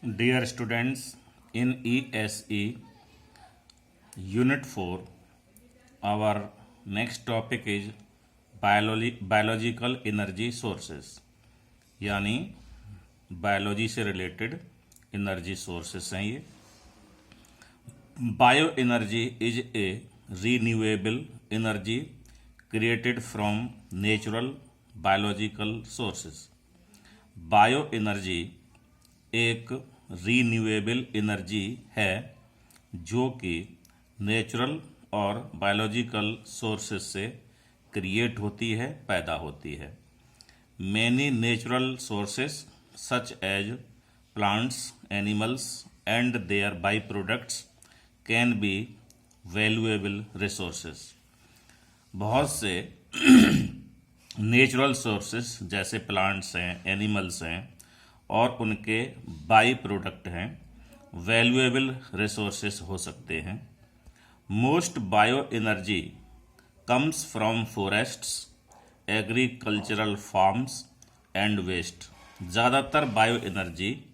Dear students, in ESE Unit 4, our next topic is biological energy sources, यानी biology से related energy sources हैं ये। Bio energy is a renewable energy created from natural biological sources. Bio energy एक renewable energy है जो कि natural और biological sources से क्रिएट होती है, पैदा होती है। Many natural sources such as plants, animals and their by products can be valuable resources. बहुत से नेचुरल सोर्सेस जैसे प्लांट्स हैं, एनिमल्स हैं और उनके बाई प्रोडक्ट हैं, वैल्यूएबल रिसोर्सेस हो सकते हैं। Most bio energy comes from forests, agricultural farms and waste. ज़्यादातर बायो एनर्जी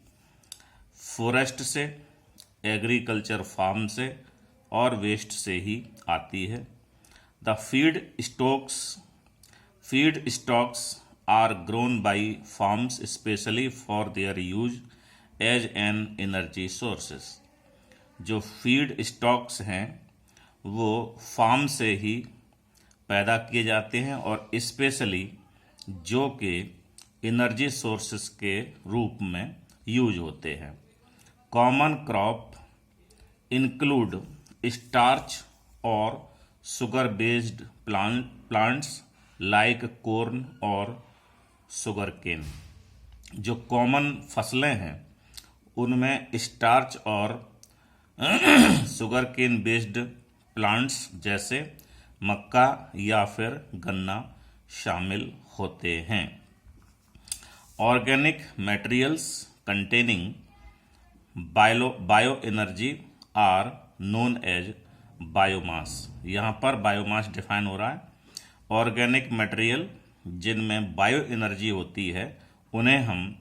फॉरेस्ट से, एग्रीकल्चर फार्म से और वेस्ट से ही आती है। The feed stocks are grown by farms especially for their use as an energy sources। जो feed stocks हैं वो फार्म से ही पैदा किए जाते हैं और स्पेशली जो कि एनर्जी सोर्सेस के रूप में यूज होते हैं। कॉमन क्रॉप इंक्लूड स्टार्च और sugar based plants like corn और शुगर केन। जो कॉमन फसलें हैं उनमें स्टार्च और शुगर केन बेस्ड प्लांट्स जैसे मक्का या फिर गन्ना शामिल होते हैं। Organic materials containing bio energy are known as biomass. यहाँ पर बायोमास डिफाइन हो रहा है। ऑर्गेनिक मटेरियल जिनमें बायो एनर्जी होती है उन्हें हम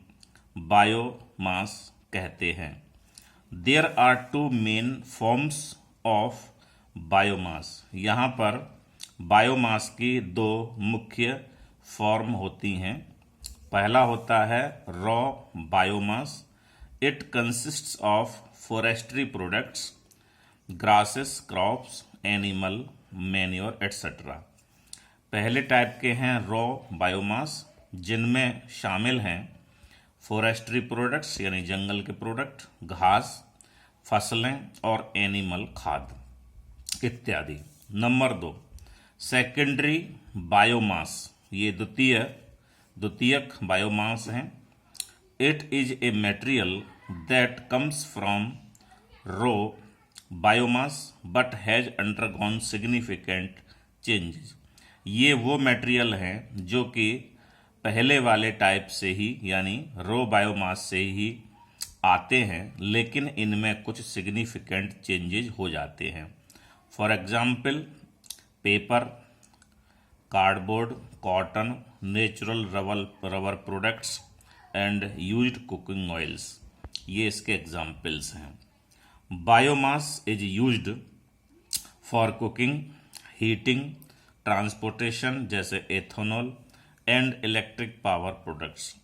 बायोमास कहते हैं। There are two main forms of biomass. यहाँ पर बायोमास की दो मुख्य फॉर्म होती हैं। पहला होता है raw biomass. It consists of forestry products, grasses, crops, animal manure etcetera. पहले टाइप के हैं रॉ बायोमास जिनमें शामिल हैं फॉरेस्ट्री प्रोडक्ट्स यानी जंगल के प्रोडक्ट, घास, फसलें और एनिमल खाद इत्यादि। Number 2 secondary biomass. ये द्वितीयक बायोमास हैं। It is a material that comes from raw biomass but has undergone significant changes. ये वो मटेरियल हैं जो कि पहले वाले टाइप से ही यानी रो बायोमास से ही आते हैं, लेकिन इनमें कुछ सिग्निफिकेंट चेंजेस हो जाते हैं। For example paper, cardboard, cotton, natural rubber products and used cooking oils, ये इसके एग्जाम्पल्स हैं। Biomass is used for cooking, heating, transportation जैसे ethanol and electric power products.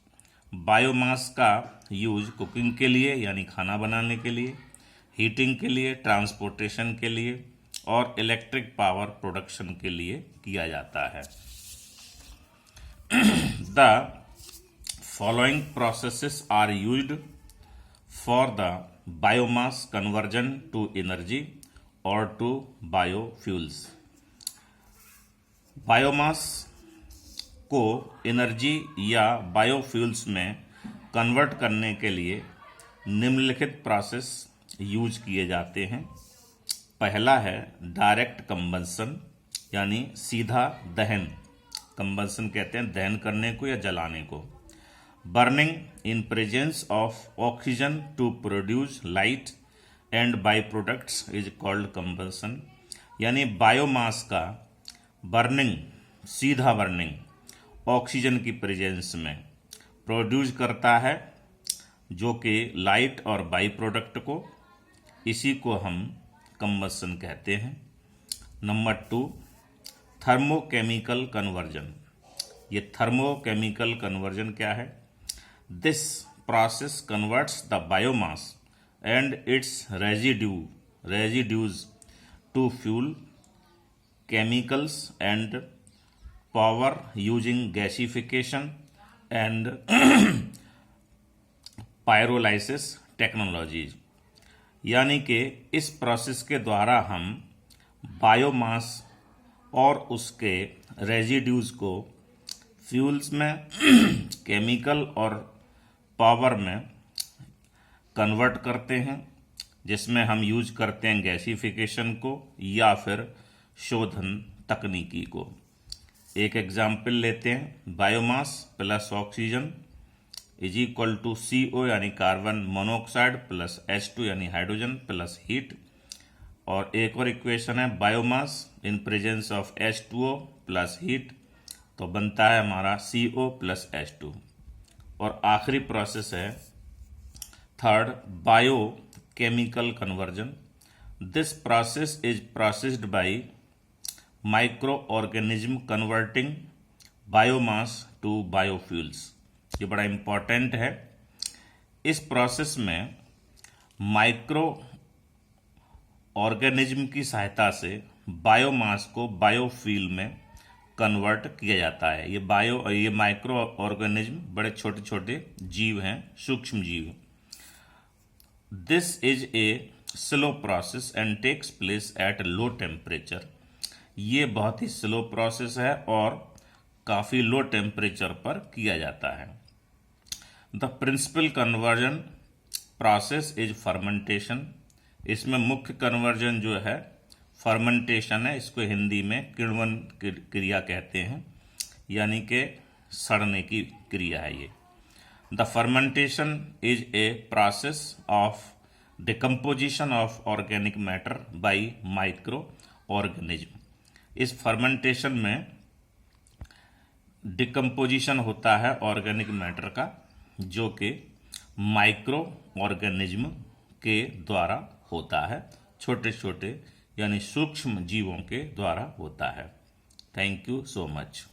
Biomass का यूज कुकिंग के लिए यानी खाना बनाने के लिए, हीटिंग के लिए, ट्रांसपोर्टेशन के लिए और इलेक्ट्रिक पावर प्रोडक्शन के लिए किया जाता है। The following processes are used for the biomass conversion to energy और टू बायोफ्यूल्स। बायोमास को एनर्जी या बायोफ्यूल्स में कन्वर्ट करने के लिए निम्नलिखित प्रोसेस यूज किए जाते हैं। पहला है डायरेक्ट कंबंशन यानी सीधा दहन। कंबंशन कहते हैं दहन करने को या जलाने को। Burning in presence of oxygen to produce light and by products is called combustion. यानी बायोमास का बर्निंग, सीधा बर्निंग ऑक्सीजन की प्रेजेंस में प्रोड्यूस करता है जो कि लाइट और बाई प्रोडक्ट को, इसी को हम कंबसन कहते हैं। Number 2, thermochemical conversion. ये थर्मोकेमिकल कन्वर्जन क्या है? This process converts the biomass and its residues to fuel, chemicals and power using gasification and pyrolysis technologies। यानी कि इस प्रोसेस के द्वारा हम बायोमास और उसके रेजिड्यूज को फ्यूल्स में केमिकल और पावर में कन्वर्ट करते हैं, जिसमें हम यूज करते हैं गैसिफिकेशन को या फिर शोधन तकनीकी को। एक एग्जाम्पल लेते हैं, biomass plus oxygen is equal to CO यानी कार्बन मोनोऑक्साइड प्लस H2 यानी हाइड्रोजन प्लस हीट। और एक और इक्वेशन है, biomass in presence of H2O plus heat, तो बनता है हमारा CO प्लस H2। और आखिरी प्रोसेस है third, bio chemical conversion. This process is processed by micro organism converting biomass to biofuels. ये बड़ा इम्पॉर्टेंट है। इस प्रोसेस में माइक्रो ऑर्गेनिज्म की सहायता से बायोमास को बायोफ्यूल में कन्वर्ट किया जाता है। ये माइक्रो ऑर्गेनिज्म बड़े छोटे छोटे जीव हैं, सूक्ष्म जीव। This is a slow process and takes place at low temperature. ये बहुत ही स्लो प्रोसेस है और काफ़ी लो टेम्परेचर पर किया जाता है। The principal conversion process is fermentation. इसमें मुख्य कन्वर्जन जो है फर्मेंटेशन है, इसको हिंदी में किण्वन क्रिया कहते हैं, यानी कि सड़ने की क्रिया है ये। The fermentation is a process of decomposition of organic matter bye micro organism. इस फर्मेंटेशन में डिकम्पोजिशन होता है ऑर्गेनिक मैटर का, जो कि माइक्रो ऑर्गेनिज्म के द्वारा होता है, छोटे छोटे यानी सूक्ष्म जीवों के द्वारा होता है। Thank you so much.